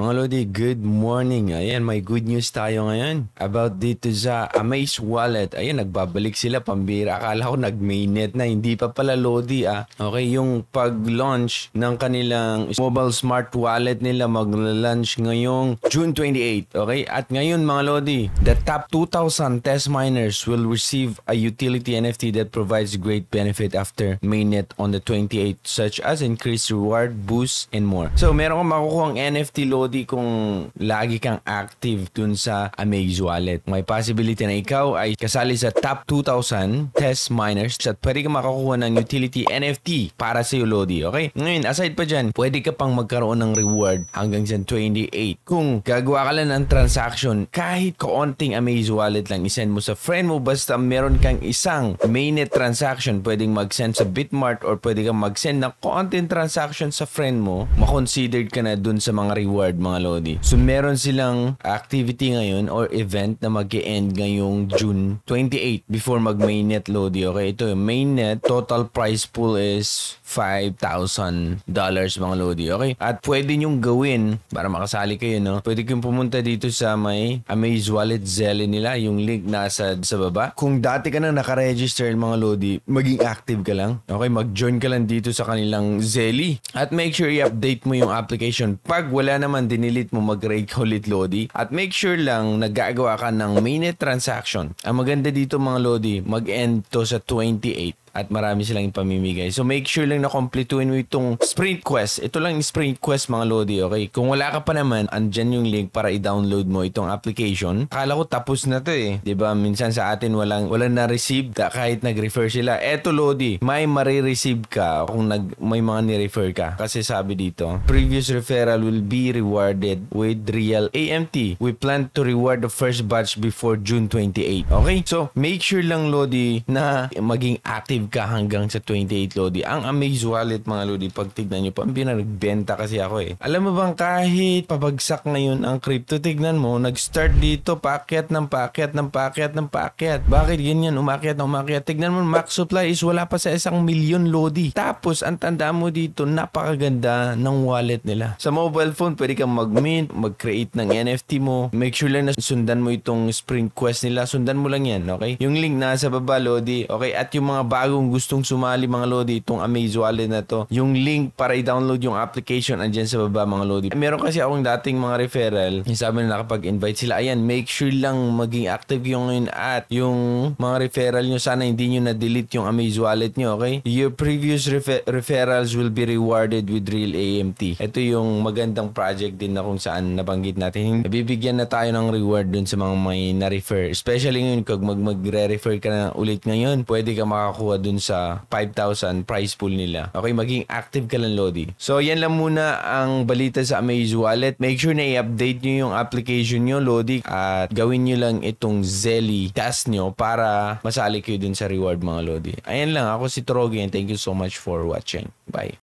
Mga Lodi, good morning. Ayan, may good news tayo ngayon about dito sa Amaze Wallet. Ayan, nagbabalik sila, pambira. Akala ko nag-mainnet na, hindi pa pala Lodi Okay, yung pag-launch ng kanilang mobile smart wallet nila mag-launch ngayong June 28. Okay, at ngayon mga Lodi, the top 2,000 test miners will receive a utility NFT that provides great benefit after mainnet on the 28th, such as increased reward, boost, and more. So, meron kang makukuha ang NFT Lodi kung lagi kang active dun sa Amaze Wallet. May possibility na ikaw ay kasali sa top 2,000 test miners at pwede ka makakuha ng utility NFT para sa iyo Lodi. Okay? Ngayon, aside pa dyan, pwede ka pang magkaroon ng reward hanggang sa 28. Kung gagawa ka lang ng transaction, kahit kaunting Amaze Wallet lang, isend mo sa friend mo basta meron kang isang mainnet transaction, pwedeng mag-send sa Bitmart or pwede kang mag-send ng kaunting transaction sa friend mo, makonsidered ka na dun sa mga reward mga Lodi. So meron silang activity ngayon or event na mag-e-end ngayong June 28 before mag-mainnet Lodi. Okay, ito yung mainnet, total prize pool is $5,000 mga Lodi. Okay, at pwede nyong gawin para makasali kayo, no? Pwede kayong pumunta dito sa may Amaze Wallet Zelly nila, yung link nasa sa baba. Kung dati ka nang nakaregister mga Lodi, maging active ka lang. Okay, mag-join ka lang dito sa kanilang Zelly at make sure i-update mo yung application. Pag wala naman, dinilit mo, mag-rate ulit Lodi. At make sure lang nagagawa ka ng mainnet transaction. Ang maganda dito mga Lodi, mag-end to sa 28. At marami silang ipamimigay. So make sure lang na kompletuhin mo itong sprint quest. Ito lang yung sprint quest mga Lodi, okay? Kung wala ka pa naman, andyan yung link para i-download mo itong application. Akala ko tapos na to eh. 'Di ba? Minsan sa atin walang na-receive kahit nag-refer sila. Eto Lodi, may marireceive ka kung may mga ni-refer ka. Kasi sabi dito, previous referral will be rewarded with real AMT. We plan to reward the first batch before June 28. Okay? So make sure lang Lodi na maging active ka hanggang sa 28 Lodi. Ang Amaze Wallet mga Lodi, pag tignan nyo, nagbenta kasi ako eh. Alam mo bang kahit pabagsak ngayon ang crypto, tignan mo, nag-start dito, paakyat ng paakyat ng paakyat ng paakyat. Bakit ganyan? Umakyat na umakyat. Tignan mo, max supply is wala pa sa 1,000,000 Lodi. Tapos, ang tanda mo dito, napakaganda ng wallet nila. Sa mobile phone, pwede kang mag-mint, mag-create ng NFT mo. Make sure lang na sundan mo itong sprint quest nila. Sundan mo lang yan, okay? Yung link nasa baba, Lodi. Okay? At yung mga bago kung gustong sumali mga Lodi itong Amaze Wallet na to, yung link para i-download yung application andyan sa baba mga Lodi. Meron kasi akong dating mga referral, yung sabi na nakapag-invite sila. Ayan, make sure lang maging active yung ngayon at yung mga referral nyo, sana hindi nyo na-delete yung Amaze Wallet nyo, okay? Your previous referrals will be rewarded with real AMT. Ito yung magandang project din na kung saan nabanggit natin. Bibigyan na tayo ng reward dun sa mga may na-refer. Especially ngayon, kung magre-refer ka na ulit ngayon, pwede ka makakuha dun sa 5,000 prize pool nila. Okay, maging active ka lang Lodi. So, yan lang muna ang balita sa Amaze Wallet. Make sure na i-update nyo yung application nyo Lodi at gawin nyo lang itong Zelly task nyo para masali kayo dun sa reward mga Lodi. Ayan lang, ako si Trogi and thank you so much for watching. Bye.